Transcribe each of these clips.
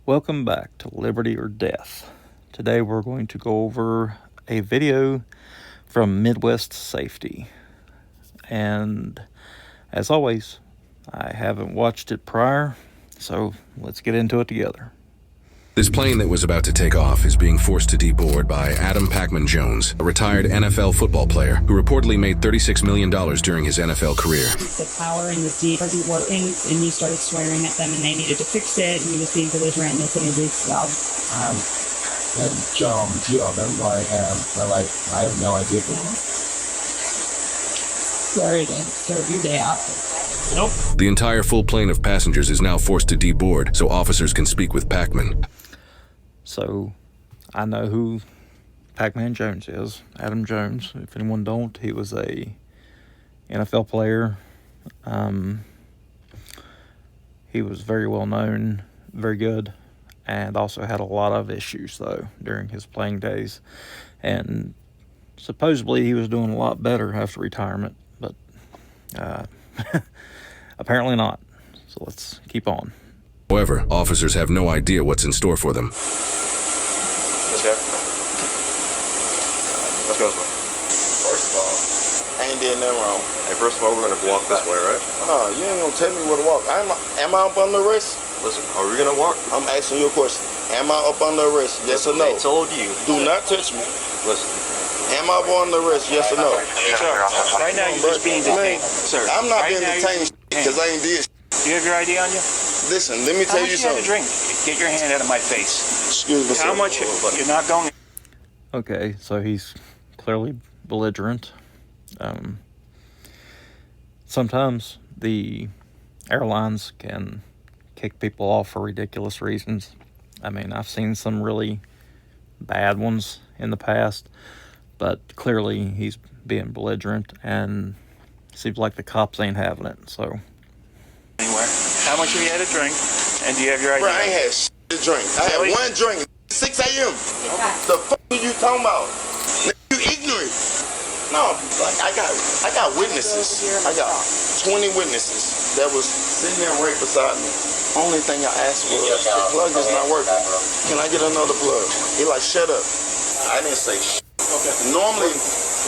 Welcome back to Liberty or Death. Today we're going to go over a video from Midwest Safety. And as always, I haven't watched it prior, so let's get into it together. This plane that was about to take off is being forced to deboard by Adam Pacman Jones, a retired NFL football player who reportedly made $36 million during his NFL career. The power in the seat wasn't working, and he started swearing at them, and they needed to fix it, and he was being belligerent, and they couldn't reach the job. That job, that's what I have. I have no idea. Sorry to serve your day out. Nope. The entire full plane of passengers is now forced to deboard so officers can speak with Pacman. So, I know who Pacman Jones is, Adam Jones. If anyone don't, he was a NFL player. He was very well known, very good, and also had a lot of issues, though, during his playing days. And supposedly he was doing a lot better after retirement, but apparently not. So let's keep on. However, officers have no idea what's in store for them. Let's go. First of all, I ain't did nothing wrong. Hey, first of all, we're going to walk this way, right? No, you ain't gonna tell me where to walk. Am I up under arrest? Listen, are we going to walk? I'm asking you a question. Am I up under arrest? Yes or no? They told you. Do not touch me. Listen. Am I up under arrest? Yes or no? Sir, right now you're just being detained. Sir, I'm not right being now detained because I ain't did. Do you have your ID on you? Listen, let me tell you How much you had to something. drink? Get your hand out of my face. Excuse me, How sir. much? You're not going. Okay, so he's clearly belligerent. Sometimes the airlines can kick people off for ridiculous reasons. I mean, I've seen some really bad ones in the past, but clearly he's being belligerent, and seems like the cops ain't having it, so. Anywhere. How much have you had to drink? And do you have your ID? Bro, I ain't had shit to drink. I had one drink. 6 a.m. The fuck are you talking about? You ignorant. No, like I got witnesses. I got 20 witnesses that was sitting there right beside me. Only thing I asked was, the plug is not working. Can I get another plug? He like, shut up. I didn't say shit. Okay. Normally,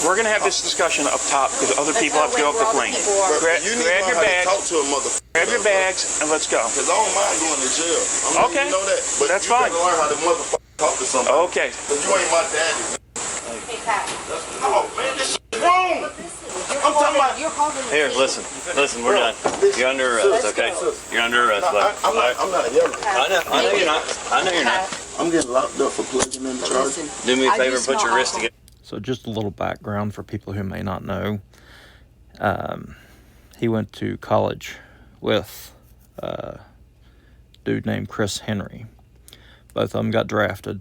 We're going to have this discussion up top because other people have to go off the plane. Grab you need your to know how to bags. talk to a motherfucker. Grab your bags and let's go. Because I don't mind going to jail. Okay. You know that. But That's you fine. gotta learn how to motherfucker talk to somebody. Okay. Because you ain't my daddy. Oh, man, this shit wrong. I'm talking about. Here, listen, we're done. You're under arrest, okay? You're under arrest, bud. I'm not yelling. I know you're not. I know you're not. I'm getting locked up for plugging in the charger. Do me a favor and put your wrist together. So just a little background for people who may not know. He went to college with a dude named Chris Henry. Both of them got drafted.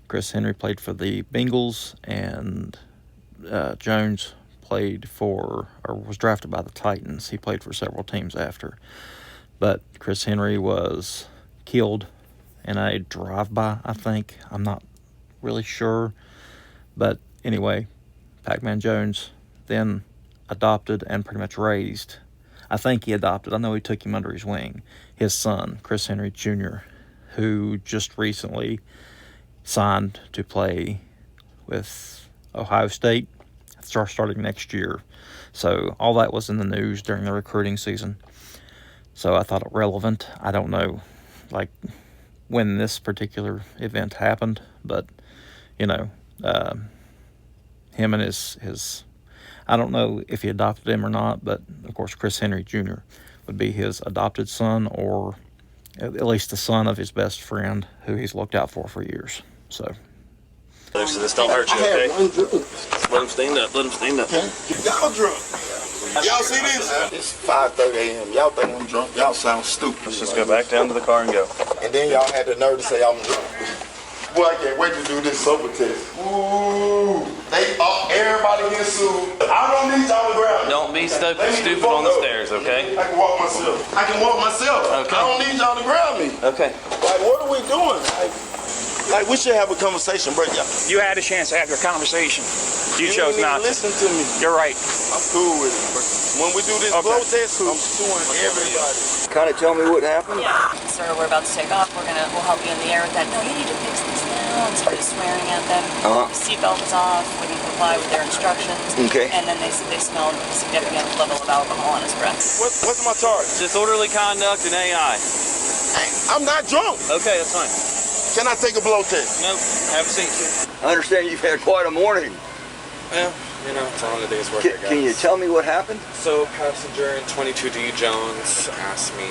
Chris Henry played for the Bengals, and Jones played for, or was drafted by the Titans. He played for several teams after. But Chris Henry was killed in a drive-by, I think. I'm not really sure. But anyway, Pacman Jones then adopted and pretty much raised, I think he adopted, I know he took him under his wing, his son, Chris Henry Jr., who just recently signed to play with Ohio State starting next year. So all that was in the news during the recruiting season. So I thought it relevant. I don't know, like, when this particular event happened, but, you know, him and his I don't know if he adopted him or not, but of course Chris Henry Jr. would be his adopted son, or at least the son of his best friend who he's looked out for years. So this don't hurt you, okay? Let him stand up. Y'all drunk. Y'all see this? It's 5:30 a.m. Y'all think I'm drunk? Y'all sound stupid. Let's just go back down to the car and go. And then y'all had the nerve to say I'm drunk. Boy, I can't wait to do this sober test. Ooh. Everybody gets sued. I don't need y'all to grab me. Don't be stupid on the stairs, okay? I can walk myself. Okay. I don't need y'all to grab me. Okay. Like, what are we doing? Like we should have a conversation, bro. You had a chance to have your conversation. You chose didn't not even to. listen to me. You're right. I'm cool with it, bro. When we do this blow test, I'm suing everybody. Kind of tell me what happened? Sir, we're about to take off. we'll help you in the air with that. No, you need to fix this now, and started swearing at them. The seatbelt was off, wouldn't comply with their instructions. Okay. And then they smelled a significant level of alcohol on his breath. What's my charge? Disorderly conduct and AI. I'm not drunk. Okay, that's fine. Can I take a blow test? Nope. Have a seat. I understand you've had quite a morning. Yeah, it's on a day's work, I guess. Can you tell me what happened? So, passenger in 22D Jones asked me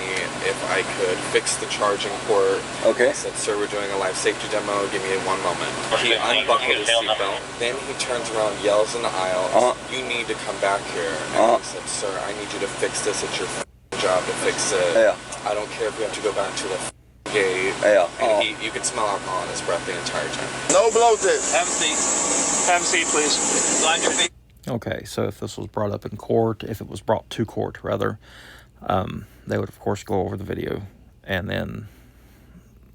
if I could fix the charging port. Okay. I said, sir, we're doing a live safety demo. Give me 1 moment. He unbuckled his seatbelt. Then he turns around, yells in the aisle, you need to come back here. And I said, sir, I need you to fix this. It's your job to fix it. Yeah. I don't care if we have to go back to the gate. Yeah. And you could smell alcohol on his breath the entire time. No blow test. Have a seat. Have a seat, please. Slide your feet. Okay, so if this was brought up in court, if it was brought to court, rather, they would, of course, go over the video. And then,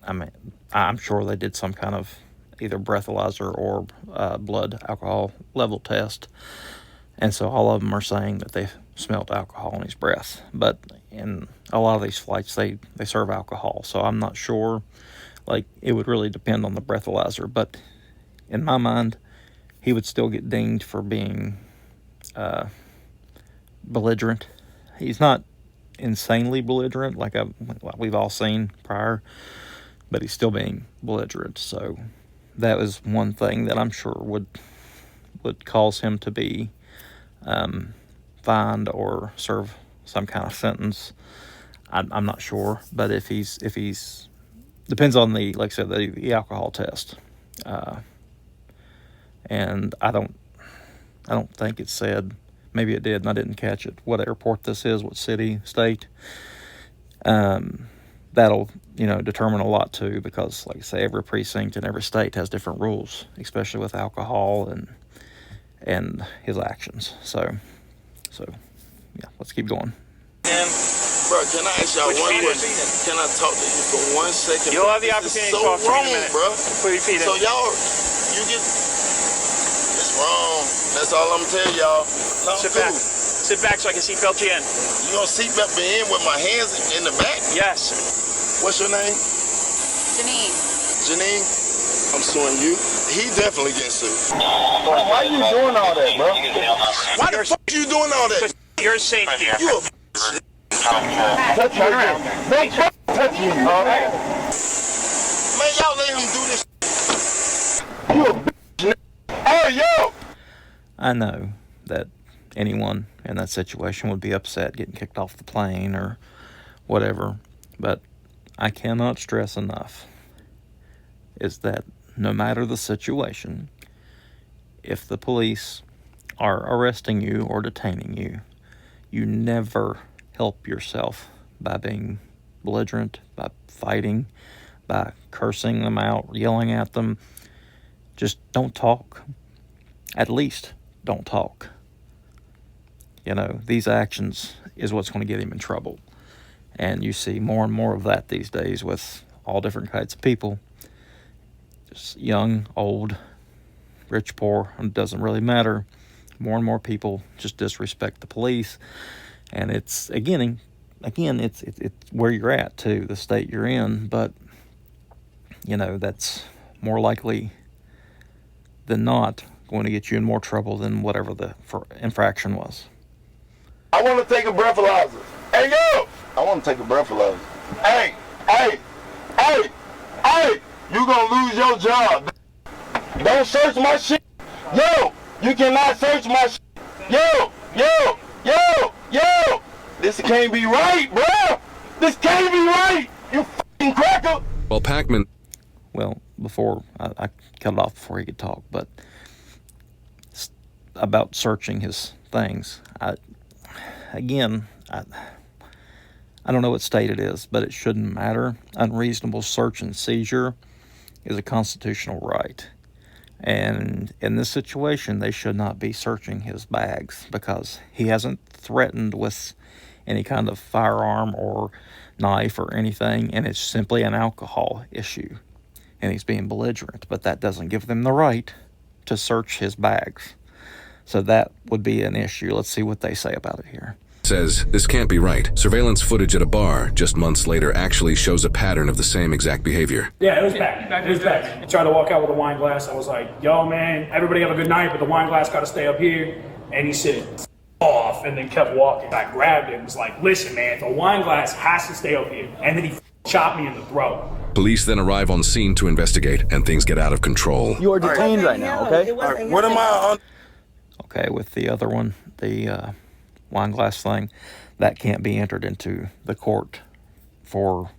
I'm sure they did some kind of either breathalyzer or blood alcohol level test. And so all of them are saying that they smelled alcohol in his breath. But in a lot of these flights, they serve alcohol. So I'm not sure. Like, it would really depend on the breathalyzer. But in my mind, he would still get dinged for being belligerent. He's not insanely belligerent like we've all seen prior, but he's still being belligerent. So that was one thing that I'm sure would cause him to be fined or serve some kind of sentence. I'm not sure, but if he's depends on the, like I said, the alcohol test. And I don't think it said, maybe it did and I didn't catch it, what airport this is, what city, state. That'll, determine a lot too, because like I say, every precinct in every state has different rules, especially with alcohol and his actions. So yeah, let's keep going. Bro, can I ask y'all one question? Can I talk to you for 1 second? You'll have the opportunity to talk to me in a minute. Bro. Put your feet in. So y'all, it's wrong. That's all I'm telling y'all. No, Sit back. Sit back so I can seatbelt you in. You gonna seatbelt me in with my hands in the back? Yes. What's your name? Janine. Janine? I'm suing you. He definitely gets sued. Why you doing all that, bro? Why the fuck you doing all that? Your safety. You a Touch me again. Don't touch me, all right? man, y'all let him do this. You a bitch. Hey, yo! I know that anyone in that situation would be upset getting kicked off the plane or whatever, but I cannot stress enough is that no matter the situation, if the police are arresting you or detaining you, you never help yourself by being belligerent, by fighting, by cursing them out, yelling at them. Just don't talk. At least don't talk. These actions is what's going to get him in trouble. And you see more and more of that these days with all different kinds of people. Just young, old, rich, poor, it doesn't really matter. More and more people just disrespect the police. And it's, again, it's where you're at, too, the state you're in. But, that's more likely than not going to get you in more trouble than whatever the infraction was. I want to take a breathalyzer. Hey, yo! I want to take a breathalyzer. Hey! You gonna lose your job. Don't search my shit. Yo! You cannot search my shit. Yo! This can't be right, bro! This can't be right! You f***ing cracker! While Pacman... Well, before, I cut it off before he could talk, but about searching his things, I don't know what state it is, but it shouldn't matter. Unreasonable search and seizure is a constitutional right. And in this situation, they should not be searching his bags because he hasn't threatened with any kind of firearm or knife or anything, and it's simply an alcohol issue. And he's being belligerent, but that doesn't give them the right to search his bags. So that would be an issue. Let's see what they say about it here. says this can't be right. Surveillance footage at a bar just months later actually shows a pattern of the same exact behavior. Yeah, it was bad. It was bad. I tried to walk out with a wine glass. I was like, yo, man, everybody have a good night, but the wine glass got to stay up here. And he said, off, and then kept walking. I grabbed him and was like, listen, man, the wine glass has to stay up here. And then he chopped me in the throat. Police then arrive on scene to investigate, and things get out of control. You are detained right now, okay? What am I on? Okay, with the other one, the wine glass thing, that can't be entered into the court for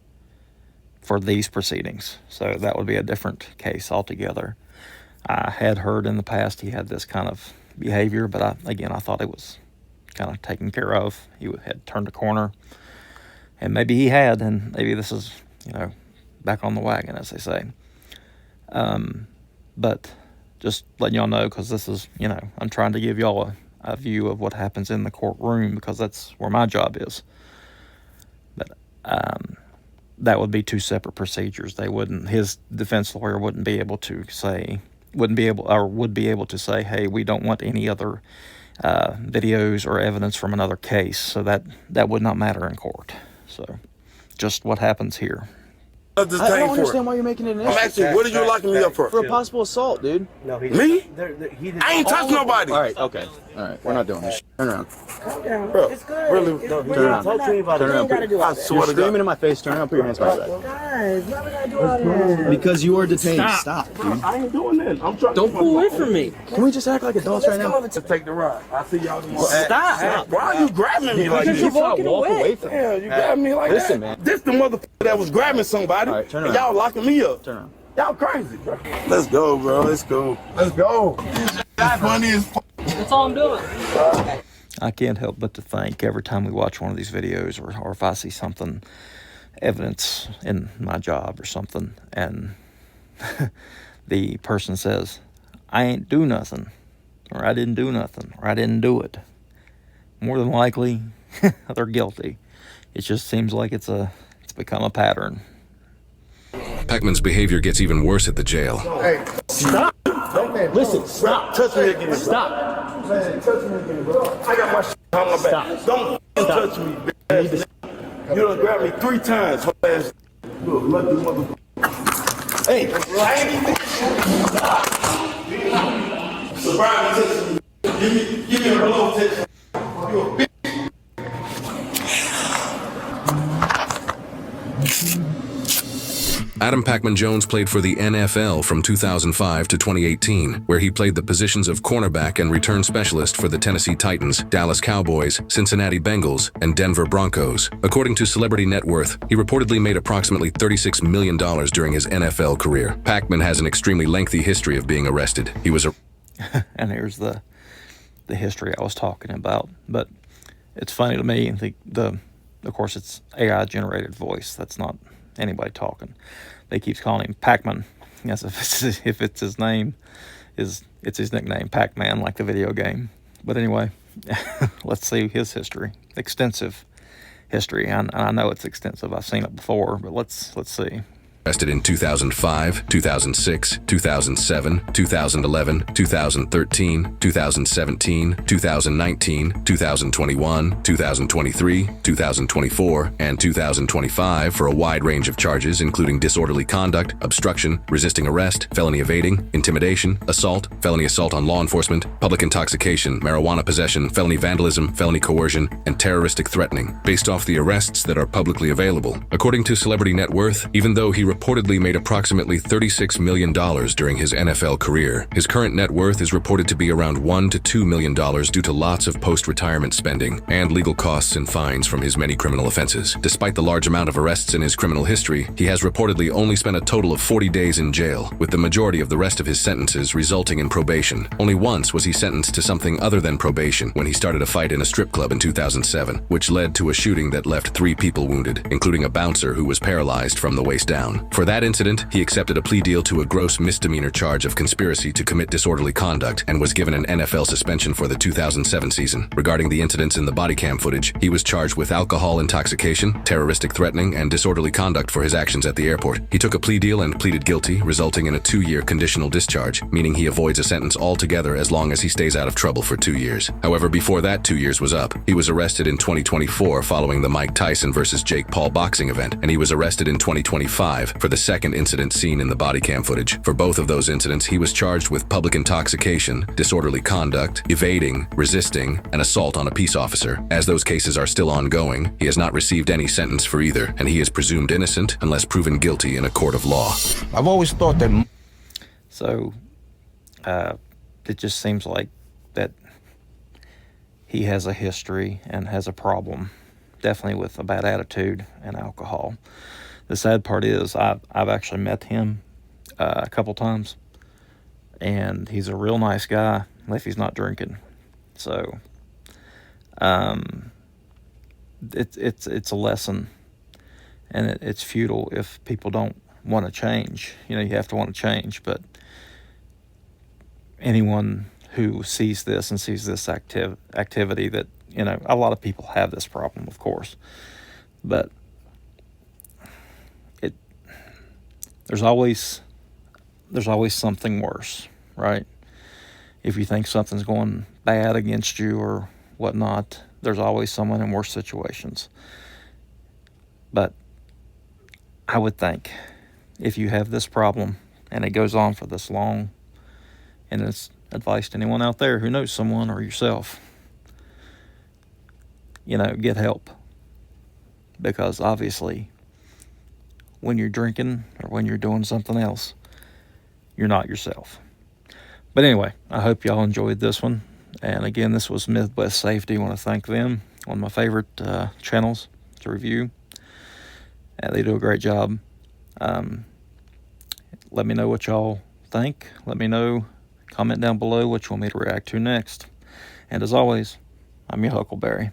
these proceedings. So that would be a different case altogether. I had heard in the past he had this kind of behavior, but I thought it was kind of taken care of. He had turned a corner, and maybe he had, and maybe this is, back on the wagon, as they say. But just letting y'all know, because this is, I'm trying to give y'all a view of what happens in the courtroom, because that's where my job is. But that would be two separate procedures. His defense lawyer would be able to say, hey, we don't want any other videos or evidence from another case. So that would not matter in court. So just what happens here. I don't understand why you're making it an issue. I'm asking, what are you locking me up for? For a possible assault, dude. No, me? I ain't touched nobody. All right, okay. All right, we're not doing this. Turn around. Calm down. Bro, It's good. really? Turn around. Talk to me about it. Turn around. I swear You're to screaming God. in my face. Turn around. Put your hands behind your back. Guys, why we gotta do all that? Because you are detained. Stop, dude. I ain't doing that. I'm trying Don't to pull away from me. Can we just act like adults right now? to take the ride. I see y'all tomorrow. Stop. Why are you grabbing me like Because you're this? walking away. from Yeah, you grabbing me like Listen, that. man. This the motherfucker that was grabbing somebody. All right, turn and around. y'all locking me up. Turn around. Y'all crazy, bro. Let's go, bro. Let's go. Let's go. It's funny as fuck. That's all I'm doing. I can't help but to think every time we watch one of these videos, or if I see something, evidence in my job or something, and the person says, I ain't do nothing, or I didn't do nothing, or I didn't do it, more than likely they're guilty. It just seems like it's become a pattern. Peckman's behavior gets even worse at the jail. Hey, stop. Listen, stop. Touch me again. Stop. Man, touch me again, bro. I got my shit on my back. Stop. Don't touch me, bitch. You done grabbed me 3 times, whole ass. You a lucky motherfucker. Hey, I ain't even. Surprise me, touch me. Give me a hello touch. You a bitch. Adam Pac-Man Jones played for the NFL from 2005 to 2018, where he played the positions of cornerback and return specialist for the Tennessee Titans, Dallas Cowboys, Cincinnati Bengals, and Denver Broncos. According to Celebrity Net Worth, he reportedly made approximately $36 million during his NFL career. Pac-Man has an extremely lengthy history of being arrested. He was And here's the history I was talking about. But it's funny to me, of course it's AI generated voice. That's not anybody talking. They keep calling him Pac-Man, as if it's his name, it's his nickname, Pac-Man, like the video game. But anyway, let's see his history. Extensive history. I know it's extensive. I've seen it before, but let's see. arrested in 2005, 2006, 2007, 2011, 2013, 2017, 2019, 2021, 2023, 2024, and 2025 for a wide range of charges including disorderly conduct, obstruction, resisting arrest, felony evading, intimidation, assault, felony assault on law enforcement, public intoxication, marijuana possession, felony vandalism, felony coercion, and terroristic threatening, based off the arrests that are publicly available. According to Celebrity Net Worth, even though he reportedly made approximately $36 million during his NFL career, his current net worth is reported to be around $1 to $2 million due to lots of post-retirement spending and legal costs and fines from his many criminal offenses. Despite the large amount of arrests in his criminal history, he has reportedly only spent a total of 40 days in jail, with the majority of the rest of his sentences resulting in probation. Only once was he sentenced to something other than probation, when he started a fight in a strip club in 2007, which led to a shooting that left 3 people wounded, including a bouncer who was paralyzed from the waist down. 2007. For that incident, he accepted a plea deal to a gross misdemeanor charge of conspiracy to commit disorderly conduct and was given an NFL suspension for the 2007 season. Regarding the incidents in the body cam footage, he was charged with alcohol intoxication, terroristic threatening, and disorderly conduct for his actions at the airport. He took a plea deal and pleaded guilty, resulting in a 2-year conditional discharge, meaning he avoids a sentence altogether as long as he stays out of trouble for 2 years. However, before that 2 years was up, he was arrested in 2024 following the Mike Tyson versus Jake Paul boxing event, and he was arrested in 2025 for the second incident seen in the body cam footage. For both of those incidents, he was charged with public intoxication, disorderly conduct, evading, resisting, and assault on a peace officer. As those cases are still ongoing, he has not received any sentence for either, and he is presumed innocent unless proven guilty in a court of law. I've always thought that. So, it just seems like that he has a history and has a problem, definitely with a bad attitude and alcohol. The sad part is I've actually met him a couple times, and he's a real nice guy if he's not drinking. So, it's a lesson, and it's futile if people don't want to change. You know, you have to want to change, but anyone who sees this and sees this activity that, you know, a lot of people have this problem, of course, but there's always something worse, right? If you think something's going bad against you or whatnot, there's always someone in worse situations. But I would think if you have this problem and it goes on for this long, and it's advice to anyone out there who knows someone or yourself, you know, get help. Because obviously, when you're drinking or when you're doing something else, you're not yourself. But anyway, I hope y'all enjoyed this one. And again, this was Midwest Safety. I want to thank them, one of my favorite channels to review. And they do a great job. Let me know what y'all think. Let me know. Comment down below what you want me to react to next. And as always, I'm your Huckleberry.